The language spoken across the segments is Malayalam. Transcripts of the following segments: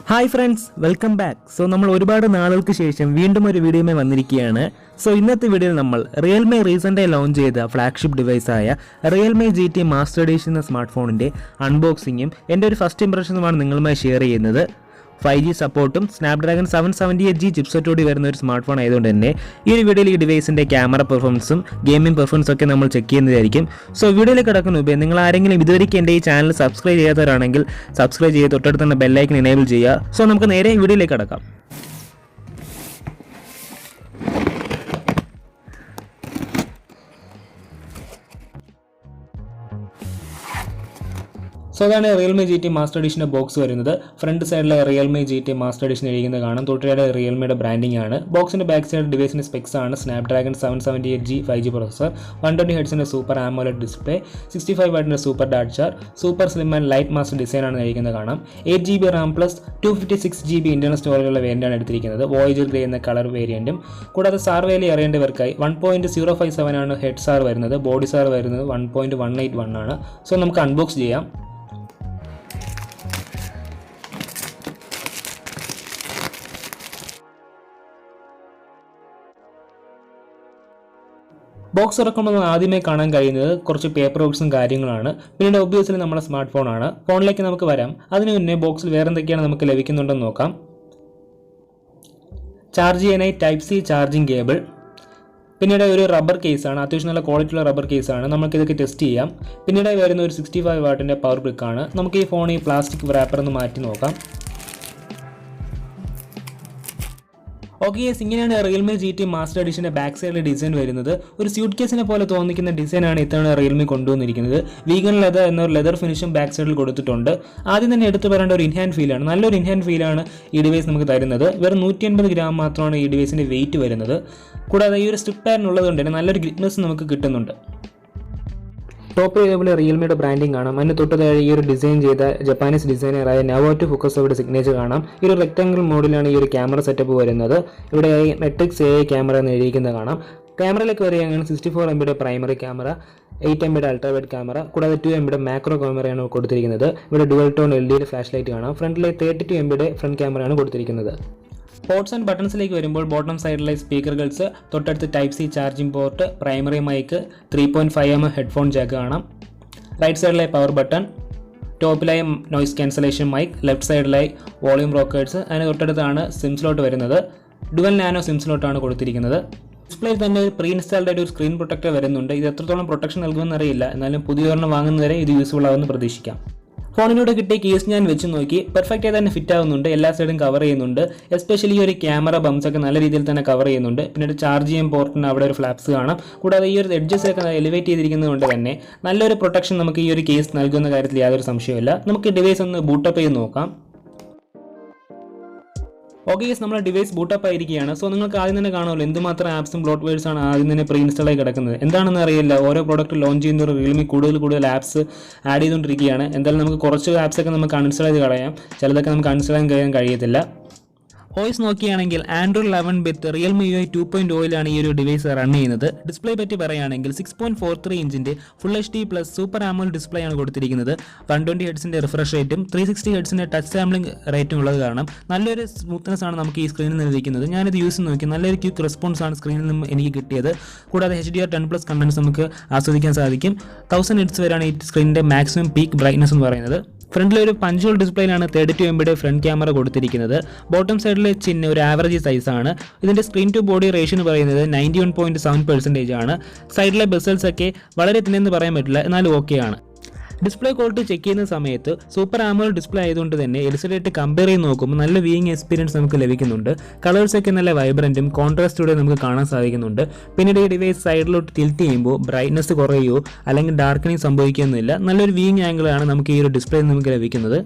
Hi friends, welcome back. So നമ്മൾ ഒരുപാട് നാളുകൾക്ക് ശേഷം വീണ്ടും ഒരു വീഡിയോയുമായി വന്നിരിക്കുകയാണ്. സോ ഇന്നത്തെ വീഡിയോയിൽ നമ്മൾ റിയൽമി റീസെൻ്റായി ലോഞ്ച് ചെയ്ത ഫ്ലാഗ്ഷിപ്പ് ഡിവൈസായ റിയൽമി GT മാസ്റ്റർ എഡിഷൻ എന്ന സ്മാർട്ട് ഫോണിൻ്റെ അൺബോക്സിങ്ങും എൻ്റെ ഒരു ഫസ്റ്റ് ഇംപ്രഷനുമാണ് നിങ്ങളുമായി ഷെയർ ചെയ്യുന്നത്. 5G സപ്പോർട്ടും സ്നാപ്ഡ്രാഗൺ 778G ചിപ്സെറ്റോടി വരുന്ന ഒരു സ്മാർട്ട് ഫോൺ ആയതുകൊണ്ട് തന്നെ ഈ ഒരു വീഡിയോയിൽ ഈ ഡിവൈസിൻ്റെ ക്യാമറ പെർഫോമൻസും ഗെയിമിംഗ് പെർഫോമൻസും ഒക്കെ നമ്മൾ ചെക്ക് ചെയ്യുന്നതായിരിക്കും. സോ വീഡിയോയിലേക്ക് കടക്കുന്ന മുമ്പേ നിങ്ങൾ ആരെങ്കിലും ഇതുവരെയ്ക്ക് എൻ്റെ ഈ ചാനൽ സബ്സ്ക്രൈബ് ചെയ്യാത്തവരാണെങ്കിൽ സബ്സ്ക്രൈബ് ചെയ്ത് തൊട്ടടുത്ത് തന്നെ ബെല്ലൈക്കൻ എനേബിൾ ചെയ്യുക. സോ നമുക്ക് നേരെ വീഡിയോയിലേക്ക് കടക്കാം. സോ അതാണ് റിയൽമി GT മാസ്റ്റർ എഡിഷൻ്റെ ബോക്സ് വരുന്നത്. ഫ്രണ്ട് സൈഡിലെ റിയൽമി GT മാസ്റ്റർ എഡിഷൻ എഴുതുന്നത് കാണാം. തൊട്ടയുടെ റിയൽമിയുടെ ബ്രാൻഡിംഗ് ആണ്. ബോക്സിൻ്റെ ബാക്ക് സൈഡ് ഡിവൈസിൻ്റെ സ്പെക്സ് ആണ്. സ്നാപ്ഡ്രാഗൺ 778G 5G പ്രോസസർ, 120 ഹെർട്സിൻ്റെ സൂപ്പർ AMOLED ഡിസ്പ്ലേ, 65 വാട്ടിൻ്റെ super dart charge, super slim and light master ഡിസൈനാണ് എഴുതുന്നത് കാണാം. 8GB RAM plus 256GB internal സ്റ്റോറേജുള്ള വേരിയൻ്റാണ് എടുത്തിരിക്കുന്നത്. വോയേജർ ഗ്രേ എന്ന കളർ വേരിയൻറ്റും. കൂടാതെ സാർ വാല്യൂ അറിയേണ്ടവർക്കായി 1.057 ആണ് ഹെഡ് സാർ വരുന്നത്. ബോഡി സാർ വരുന്നത് 1.181 ആണ്. സോ നമുക്ക് അൺബോക്സ് ചെയ്യാം. ബോക്സ് തുറക്കുമ്പോൾ ആദ്യമേ കാണാൻ കഴിയുന്നത് കുറച്ച് പേപ്പർ വർക്ക്സും കാര്യങ്ങളാണ്. പിന്നീട് ഒബ്വിയസ്ലി നമ്മുടെ സ്മാർട്ട് ഫോണാണ്. ഫോണിലേക്ക് നമുക്ക് വരാം. അതിന് മുന്നേ ബോക്സിൽ വേറെ എന്തൊക്കെയാണ് നമുക്ക് ലഭിക്കുന്നുണ്ടെന്ന് നോക്കാം. ചാർജ് ചെയ്യാനായി Type-C ചാർജിങ് കേബിൾ, പിന്നീട് ഒരു റബ്ബർ കേസാണ്. അത്യാവശ്യം നല്ല ക്വാളിറ്റിയുള്ള റബ്ബർ കേസാണ്. നമുക്കിതൊക്കെ ടെസ്റ്റ് ചെയ്യാം. പിന്നീട് വരുന്ന ഒരു 65 വാട്ടിൻ്റെ പവർ ബ്രിക്കാണ്. നമുക്ക് ഈ ഫോൺ ഈ പ്ലാസ്റ്റിക് റാപ്പർ ഒന്ന് മാറ്റി നോക്കാം. ഓക്കെ, ഇങ്ങനെയാണ് റിയൽമി GT മാസ്റ്റർ എഡിഷൻ്റെ ബാക്ക് സൈഡിലെ ഡിസൈൻ വരുന്നത്. ഒരു സ്യൂട്ട് കേസിനെ പോലെ തോന്നിക്കുന്ന ഡിസൈനാണ് ഇത്തവണ റിയൽമി കൊണ്ടുവന്നിരിക്കുന്നത്. വീഗൻ ലെതർ എന്നൊരു ലെതർ ഫിനിഷും ബാക്ക് സൈഡിൽ കൊടുത്തിട്ടുണ്ട്. ആദ്യം തന്നെ എടുത്തു പറയേണ്ട ഒരു ഇൻഹാൻഡ് ഫീലാണ്. നല്ലൊരു ഇൻഹാൻഡ് ഫീലാണ് ഈ ഡിവൈസ് നമുക്ക് തരുന്നത്. വെറും 180 ഗ്രാം മാത്രമാണ് ഈ ഡിവൈസിൻ്റെ വെയിറ്റ് വരുന്നത്. കൂടാതെ ഈ ഒരു സ്ട്രിപ്പ് പാറ്റേൺ ഉള്ളതുകൊണ്ട് തന്നെ നല്ലൊരു ഗ്രിപ്നെസ് നമുക്ക് കിട്ടുന്നുണ്ട്. ടോപ്പ് ഇതേപോലെ റിയൽമിയുടെ ബ്രാൻഡിംഗ് കാണാം. അതിന് തൊട്ട് താഴെ ഈ ഒരു ഡിസൈൻ ചെയ്ത ജപ്പാനീസ് ഡിസൈനറായ നവോറ്റോ ഫുക്കസോയുടെ സിഗ്നേച്ചർ കാണാം. ഈ ഒരു റെക്ടാംഗിൾ മോഡിലാണ് ഈ ഒരു ക്യാമറ സെറ്റപ്പ് വരുന്നത്. ഇവിടെ മെട്രിക്സ് AI ക്യാമറ എന്ന് എഴുതിയിരിക്കുന്നത് കാണാം. ക്യാമറയിലേക്ക് വരികയാണെങ്കിൽ 64 MB primary camera, 8 MB ultrawide camera, കൂടാതെ 2 MB മാക്രോ ക്യാമറയാണ് കൊടുത്തിരിക്കുന്നത്. ഇവിടെ dual tone LED flash light കാണാം. ഫ്രണ്ടിലെ 32 MB ഫ്രണ്ട് ക്യാമറയാണ് കൊടുത്തിരിക്കുന്നത്. പോർട്സ് ആൻഡ് ബട്ടൺസിലേക്ക് വരുമ്പോൾ ബോട്ടം സൈഡിലെ സ്പീക്കറുകൾസ്, തൊട്ടടുത്ത് Type-C charging port, primary mic, 3.5mm headphone jack കാണാം. റൈറ്റ് സൈഡിലായി പവർ ബട്ടൺ, ടോപ്പിലായി നോയ്സ് ക്യാൻസലേഷൻ മൈക്ക്, ലെഫ്റ്റ് സൈഡിലായി വോളിയം റോക്കേഴ്സ്. അതിന് തൊട്ടടുത്താണ് സിം സ്ലോട്ട് വരുന്നത്. ഡുവൽ നാനോ സിം സ്ലോട്ടാണ് കൊടുത്തിരിക്കുന്നത്. ഡിസ്പ്ലേയിൽ തന്നെ പ്രീ ഇൻസ്റ്റാൾഡ് ആയിട്ട് ഒരു സ്ക്രീൻ പ്രൊട്ടക്ടർ വരുന്നുണ്ട്. ഇത് എത്രത്തോളം പ്രൊട്ടക്ഷൻ നൽകുമെന്ന് അറിയില്ല. എന്നാലും പുതിയ ഒരെണ്ണം വാങ്ങുന്നവരെ ഇത് യൂസ്ഫുൾ ആവുമെന്ന് പ്രതീക്ഷിക്കാം. ഫോണിനോട് കിട്ടിയ കേസ് ഞാൻ വെച്ച് നോക്കി. പെർഫെക്റ്റ് ആയി തന്നെ ഫിറ്റ് ആവുന്നുണ്ട്. എല്ലാ സൈഡും കവർ ചെയ്യുന്നുണ്ട്. എസ്പെഷ്യലി ഒരു ക്യാമറ ബംസ് ഒക്കെ നല്ല രീതിയിൽ തന്നെ കവർ ചെയ്യുന്നുണ്ട്. പിന്നീട് ചാർജ് ചെയ്യാൻ പോർട്ടിന് അവിടെ ഒരു ഫ്ലാപ്സ് കാണാം. കൂടാതെ ഈ ഒരു എഡ്ജസ് ഒക്കെ എലിവേറ്റ് ചെയ്തിരിക്കുന്നത് കൊണ്ട് തന്നെ നല്ലൊരു പ്രൊട്ടക്ഷൻ നമുക്ക് ഈ ഒരു കേസ് നൽകുന്ന കാര്യത്തിൽ യാതൊരു സംശയമില്ല. നമുക്ക് ഡിവൈസ് ഒന്ന് ബൂട്ടപ്പ് ചെയ്ത് നോക്കാം. ഓക്കെ, നമ്മുടെ ഡിവൈസ് ബൂട്ടപ്പ് ആയിരിക്കുകയാണ്. സോ നിങ്ങൾക്ക് ആദ്യം തന്നെ കാണുമല്ലോ എന്തുമാത്രം ആപ്സും ബ്ലോട്ട്വെയർസ് ആണ് ആദ്യം തന്നെ പ്രീ ഇൻസ്റ്റാൾ ആയി കിടക്കുന്നത്. എന്താണെന്ന് അറിയില്ല. ഓരോ പ്രോഡക്റ്റ് ലോഞ്ച് ചെയ്യുന്ന റിയൽമി കൂടുതൽ ആപ്സ് ആഡ് ചെയ്തുകൊണ്ടിരിക്കുകയാണ്. എന്തായാലും നമുക്ക് കുറച്ച് ആപ്സൊക്കെ നമുക്ക് അൺഇൻസ്റ്റാൾ ചെയ്ത് കളയാം. ചിലതൊക്കെ നമുക്ക് അൺഇൻസ്റ്റാൾ ചെയ്യാൻ കഴിയത്തില്ല. OS നോക്കുകയാണെങ്കിൽ Android 11 വിത്ത് Realme UI 2.0 ഈ ഒരു ഡിവൈസ് റൺ ചെയ്യുന്നത്. ഡിസ്പ്ലേ പറ്റി പറയുകയാണെങ്കിൽ 6.43 ഇഞ്ചിൻ്റെ full HD plus super AMOLED display ആണ് കൊടുത്തിരിക്കുന്നത്. 120 ഹെർട്സിൻ്റെ റിഫ്രഷ് റേറ്റും 360 ഹെർട്സിൻ്റെ ടച്ച് സാമ്പിളിംഗ് റേറ്റും ഉള്ളത് കാരണം നല്ലൊരു സ്മൂത്ത്നെസ് ആണ് നമുക്ക് ഈ സ്ക്രീനിൽ നിന്ന് ലഭിക്കുന്നത്. ഞാനിത് യൂസ് നോക്കി. നല്ലൊരു ക്വിക്ക് റെസ്പോൺസ് ആണ് സ്ക്രീനിൽ നിന്ന് എനിക്ക് കിട്ടിയത്. കൂടാതെ HDR10+ കണ്ടൻസ് നമുക്ക് ആസ്വദിക്കാൻ സാധിക്കും. 1000 nits വരെയാണ് ഈ സ്ക്രീനിൻ്റെ മാക്സിമം പീക്ക് ബ്രൈറ്റ്നസ് എന്ന് പറയുന്നത്. ഫ്രണ്ടിലെ ഒരു പഞ്ച് ഹോൾ ഡിസ്പ്ലേയിലാണ് 32 MB ഫ്രണ്ട് ക്യാമറ കൊടുത്തിരിക്കുന്നത്. ബോട്ടം സൈഡിലെ ചിഹ്നം ഒരു ആവറേജ് സൈസാണ്. ഇതിൻ്റെ സ്ക്രീൻ ടു ബോഡി റേഷ്യോ എന്ന് പറയുന്നത് 91.7% ആണ്. സൈഡിലെ ബെസൽസ് ഒക്കെ വളരെ തിന്നെന്ന് പറയാൻ പറ്റില്ല, എന്നാലും ഓക്കെ ആണ്. ഡിസ്പ്ലേ ക്വാളിറ്റി ചെക്ക് ചെയ്യുന്ന സമയത്ത് സൂപ്പർ AMOLED ഡിസ്പ്ലേ ആയതുകൊണ്ട് തന്നെ LCD കമ്പയർ ചെയ്ത് നോക്കുമ്പോൾ നല്ല വ്യൂയിങ് എക്സ്പീരിയൻസ് നമുക്ക് ലഭിക്കുന്നുണ്ട്. കളേഴ്സൊക്കെ നല്ല വൈബ്രൻറ്റും കോൺട്രാസ്റ്റോടെ നമുക്ക് കാണാൻ സാധിക്കുന്നുണ്ട്. പിന്നീട് ഈ ഡിവൈസ് സൈഡിലോട്ട് ടിൽറ്റ് ചെയ്യുമ്പോൾ ബ്രൈറ്റ്നസ് കുറയുകയോ അല്ലെങ്കിൽ ഡാർക്കനിങ് സംഭവിക്കുകയൊന്നുമില്ല. നല്ലൊരു വ്യൂയിങ് ആംഗിളാണ് നമുക്ക് ഈ ഒരു ഡിസ്പ്ലേയിൽ നമുക്ക് ലഭിക്കുന്നത്.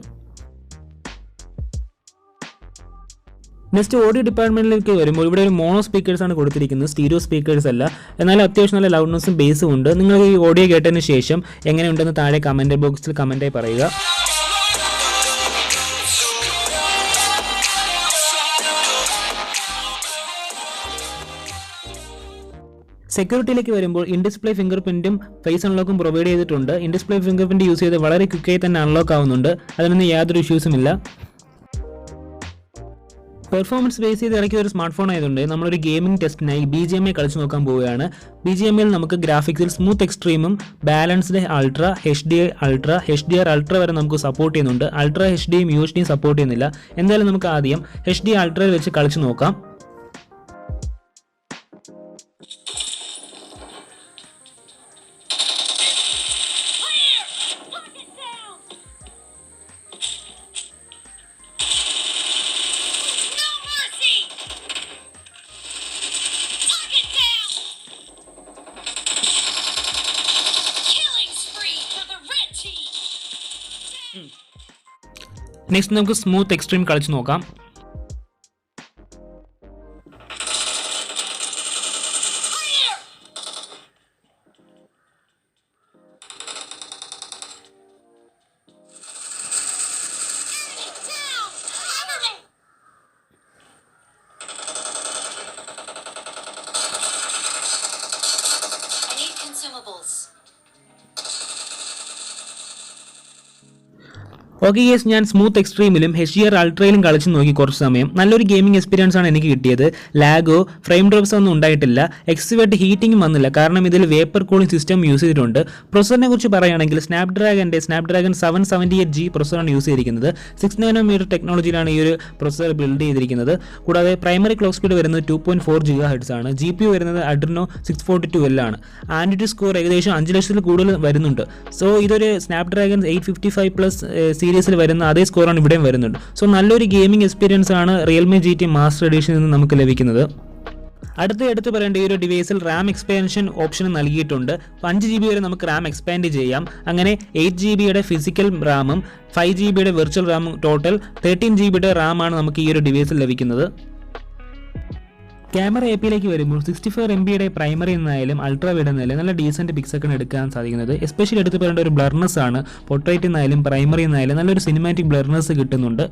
നെക്സ്റ്റ് ഓഡിയോ ഡിപ്പാർട്ട്മെന്റിലേക്ക് വരുമ്പോൾ ഇവിടെ ഒരു മോണോ സ്പീക്കേഴ്സ് ആണ് കൊടുത്തിരിക്കുന്നത്. സ്റ്റീരിയോ സ്പീക്കേഴ്സ് അല്ല. എന്നാലും അത്യാവശ്യം നല്ല ലൗഡ്നെസ്സും ബേസും ഉണ്ട്. നിങ്ങൾ ഈ ഓഡിയോ കേട്ടതിന് ശേഷം എങ്ങനെയുണ്ടെന്ന് താഴെ കമൻറ്റ് ബോക്സിൽ കമൻറ്റായി പറയുക. സെക്യൂരിറ്റിയിലേക്ക് വരുമ്പോൾ ഇൻ ഡിസ്പ്ലേ ഫിംഗർ പ്രിന്റും ഫേസ് അൺലോക്കും പ്രൊവൈഡ് ചെയ്തിട്ടുണ്ട്. In display finger print use ചെയ്ത് വളരെ ക്വിക്കായി തന്നെ അൺലോക്ക് ആവുന്നുണ്ട്. അതിനൊന്നും യാതൊരു ഇഷ്യൂസും ഇല്ല. പെർഫോമൻസ് ബേസ് ചെയ്ത് ഇറക്കിയ ഒരു സ്മാർട്ട് ഫോൺ ആയതുകൊണ്ട് നമ്മളൊരു ഗെയിമിംഗ് ടെസ്റ്റിനായി BGMI കളിച്ച് നോക്കാൻ പോവുകയാണ്. BGMIയിൽ നമുക്ക് ഗ്രാഫിക്സിൽ സ്മൂത്ത് എക്സ്ട്രീമും balanced ultra, HDI ultra, HDR ultra വരെ നമുക്ക് സപ്പോർട്ട് ചെയ്യുന്നുണ്ട്. അൾട്ര HDയും UHDയും സപ്പോർട്ട് ചെയ്യുന്നില്ല. എന്തായാലും നമുക്ക് ആദ്യം HDI അൾട്രയിൽ വെച്ച് കളിച്ച് നോക്കാം. നെക്സ്റ്റ് നമുക്ക് സ്മൂത്ത് എക്സ്ട്രീം കളിച്ച് നോക്കാം. ഓക്കെ ഗൈസ്, ഞാൻ സ്മൂത്ത് എക്സ്ട്രീമിലും HDR അൾട്രയിലും കളിച്ച് നോക്കി കുറച്ച് സമയം. നല്ലൊരു ഗെയിമിംഗ് എക്സ്പീരിയൻസ് ആണ് എനിക്ക് കിട്ടിയത്. ലാഗോ ഫ്രെയിം ഡ്രോപ്സോ ഒന്നും ഉണ്ടായിട്ടില്ല. എക്സിവേർട്ട് ഹീറ്റിംഗും വന്നില്ല, കാരണം ഇതിൽ വേപ്പർ കൂളിംഗ് സിസ്റ്റം യൂസ് ചെയ്തിട്ടുണ്ട്. പ്രൊസറിനെ കുറിച്ച് പറയുകയാണെങ്കിൽ സ്നാപ്ഡ്രാഗൺ 778G പ്രൊസറാണ് യൂസ് ചെയ്തിരിക്കുന്നത്. 6nm ടെക്നോളജിയിലാണ് ഈ ഒരു പ്രൊസർ ബിൽഡ് ചെയ്തിരിക്കുന്നത്. കൂടാതെ പ്രൈമറി ക്ലോക്ക് സ്പീഡ് വരുന്നത് 2.4 GHz ആണ്. GPU വരുന്നത് Adreno 642L ആണ്. ആൻഡ്രോയിഡ് സ്കോർ ഏകദേശം 5 ലക്ഷത്തിൽ കൂടുതൽ വരുന്നുണ്ട്. സോ ഇതൊരു സ്നാപ്ഡ്രാഗൺ 855+ സീരീസിൽ വരുന്ന അതേ സ്കോറാണ് ഇവിടെയും വരുന്നുണ്ട്. സോ നല്ലൊരു ഗെയിമിംഗ് എക്സ്പീരിയൻസ് ആണ് Realme GT മാസ്റ്റർ എഡിഷനിൽ നിന്ന് നമുക്ക് ലഭിക്കുന്നത്. എടുത്ത് പറയേണ്ട ഈ ഒരു ഡിവൈസിൽ റാം എക്സ്പാൻഷൻ ഓപ്ഷൻ നൽകിയിട്ടുണ്ട്. 5GB വരെ നമുക്ക് റാം എക്സ്പാൻഡ് ചെയ്യാം. അങ്ങനെ 8GB ഫിസിക്കൽ റാമും 5GB വെർച്വൽ റാമും ടോട്ടൽ 13GB റാമാണ് നമുക്ക് ഈ ഒരു ഡിവൈസിൽ ലഭിക്കുന്നത്. ക്യാമറ APയിലേക്ക് വരുമ്പോൾ 64MB പ്രൈമറി എന്നായാലും അൾട്രാ വൈഡ് എന്നായാലും നല്ല ഡീസൻറ്റ് പിക്സൊക്കെയാണ് എടുക്കാൻ സാധിക്കുന്നത്. എസ്പെഷ്യലി എടുത്ത് പറയേണ്ട ഒരു ബ്ലർനെസ് ആണ്. പൊർട്രേറ്റ് എന്നായാലും പ്രൈമറി എന്നായാലും നല്ലൊരു സിനിമാറ്റിക് ബ്ലർനെസ് കിട്ടുന്നുണ്ട്.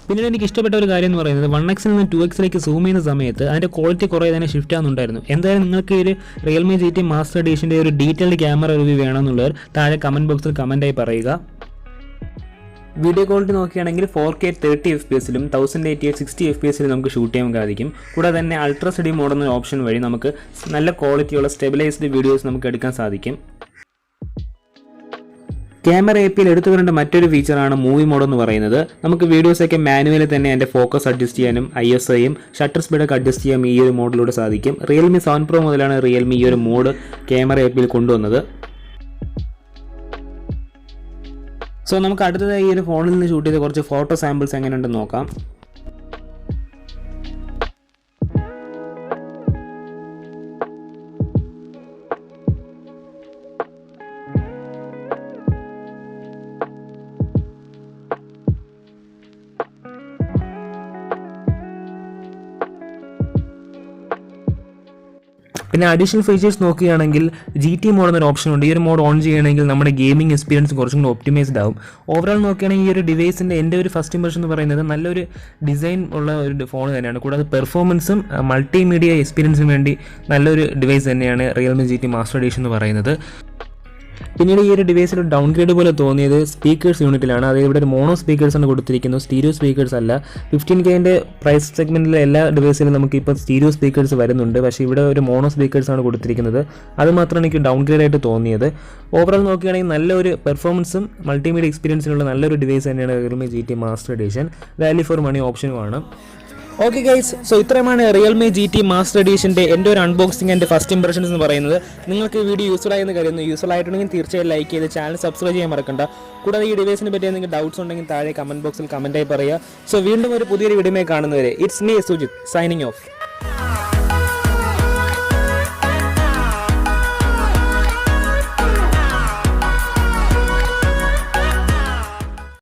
പിന്നീട് എനിക്ക് ഇഷ്ടപ്പെട്ട ഒരു കാര്യം എന്ന് പറയുന്നത് 1x നിന്ന് 2xലേക്ക് സൂം ചെയ്യുന്ന സമയത്ത് അതിൻ്റെ ക്വാളിറ്റി കുറേ തന്നെ ഷിഫ്റ്റ് ആകുന്നുണ്ടായിരുന്നു. എന്തായാലും നിങ്ങൾക്ക് ഒരു Realme GT മാസ്റ്റർ എഡിഷൻ്റെ ഒരു ഡീറ്റെയിൽഡ് ക്യാമറ റിവ്യൂ വേണമെന്നുള്ളവർ താഴെ കമൻറ്റ് ബോക്സിൽ കമൻറ്റായി പറയുക. വീഡിയോ ക്വാളിറ്റി നോക്കുകയാണെങ്കിൽ 4K 30fps 1080 60fps നമുക്ക് ഷൂട്ട് ചെയ്യാൻ സാധിക്കും. കൂടാതെ തന്നെ അൾട്രാ സ്റ്റഡി മോഡ് എന്ന ഓപ്ഷൻ വഴി നമുക്ക് നല്ല ക്വാളിറ്റിയുള്ള സ്റ്റെബിലൈസ്ഡ് വീഡിയോസ് നമുക്ക് എടുക്കാൻ സാധിക്കും. ക്യാമറ APയിൽ എടുത്തു വരേണ്ട മറ്റൊരു ഫീച്ചറാണ് മൂവി മോഡ് എന്ന് പറയുന്നത്. നമുക്ക് വീഡിയോസൊക്കെ മാനുവലി തന്നെ അതിൻ്റെ ഫോക്കസ് അഡ്ജസ്റ്റ് ചെയ്യാനും ISOയും ഷട്ടർ സ്പീഡൊക്കെ അഡ്ജസ്റ്റ് ചെയ്യാനും ഈ ഒരു മോഡിലൂടെ സാധിക്കും. Realme 7 Pro മുതലാണ് Realme ഈ ഒരു മോഡ് ക്യാമറ APയിൽ കൊണ്ടുവന്നത്. സോ നമുക്ക് അടുത്തതായി ഈ ഒരു ഫോണിൽ നിന്ന് ഷൂട്ട് ചെയ്ത കുറച്ച് ഫോട്ടോ സാമ്പിൾസ് എങ്ങനെയുണ്ടെന്ന് നോക്കാം. പിന്നെ അഡീഷണൽ ഫീച്ചേഴ്സ് നോക്കുകയാണെങ്കിൽ GT മോഡ് എന്നൊരു ഓപ്ഷൻ ഉണ്ട്. ഈ ഒരു മോഡ് ഓൺ ചെയ്യണമെങ്കിൽ നമ്മുടെ ഗെയിമിംഗ് എക്സ്പീരിയൻസ് കുറച്ചും കൂടി ഒപ്റ്റിമൈസ്ഡ് ആവും. ഓവറോൾ നോക്കുകയാണെങ്കിൽ ഈ ഒരു ഡിവൈസിൻ്റെ എൻ്റെ ഒരു ഫസ്റ്റ് ഇംപ്രഷൻ എന്ന് പറയുന്നത് നല്ലൊരു ഡിസൈൻ ഉള്ള ഒരു ഫോൺ തന്നെയാണ്. കൂടാതെ പെർഫോമൻസും മൾട്ടിമീഡിയ എക്സ്പീരിയൻസിന് വേണ്ടി നല്ലൊരു ഡിവൈസ് തന്നെയാണ് Realme GT മാസ്റ്റർ എഡിഷൻ എന്ന് പറയുന്നത്. പിന്നീട് ഈ ഒരു ഡിവൈസിൽ ഒരു ഡൗൺഗ്രേഡ് പോലെ തോന്നിയത് സ്പീക്കേഴ്സ് യൂണിറ്റിലാണ്. അതായത് ഇവിടെ ഒരു മോണോ സ്പീക്കേഴ്സാണ് കൊടുത്തിരിക്കുന്നത്, സ്റ്റീരിയോ സ്പീക്കേഴ്സ് അല്ല. 15K പ്രൈസ് സെഗ്മെൻറ്റിലെ എല്ലാ ഡിവൈസിലും നമുക്ക് ഇപ്പോൾ സ്റ്റീരിയോ സ്പീക്കേഴ്സ് വരുന്നുണ്ട്. പക്ഷേ ഇവിടെ ഒരു മോണോ സ്പീക്കേഴ്സാണ് കൊടുത്തിരിക്കുന്നത്. അത് മാത്രമാണ് എനിക്ക് ഡൗൺഗ്രേഡ് ആയിട്ട് തോന്നിയത്. ഓവറോൾ നോക്കുകയാണെങ്കിൽ നല്ലൊരു പെർഫോമൻസും മൾട്ടിമീഡിയ എക്സ്പീരിയൻസിനുള്ള നല്ലൊരു ഡിവൈസ് തന്നെയാണ് Realme GT master edition. Value for money ഓപ്ഷനുമാണ്. ഓക്കെ ഗൈസ്, സോ ഇത്രയുമാണ് Realme GT മാസ്റ്റർ എഡിഷൻ്റെ എൻ്റെ ഒരു അൺബോക്സിംഗ് ആൻഡ് ഫസ്റ്റ് ഇംപ്രഷൻസ് എന്ന് പറയുന്നത്. നിങ്ങൾക്ക് ഈ വീഡിയോ യൂസ്ഫുൾ ആയെന്ന് കരുതുന്നു. യൂസ്ഫുൾ ആയിട്ടുണ്ടെങ്കിൽ തീർച്ചയായും ലൈക്ക് ചെയ്ത് ചാനൽ സബ്സ്ക്രൈബ് ചെയ്യാൻ മറക്കണ്ട. കൂടാതെ ഈ ഡിവൈസിനെ പറ്റി എന്തെങ്കിലും ഡൗട്ട്സ് ഉണ്ടെങ്കിൽ താഴെ കമൻറ്റ് ബോക്സിൽ കമൻറ്റായി പറയുക. സോ വീണ്ടും ഒരു പുതിയൊരു വീഡിയോയിൽ കാണുന്നവരെ it's me Sujith signing off.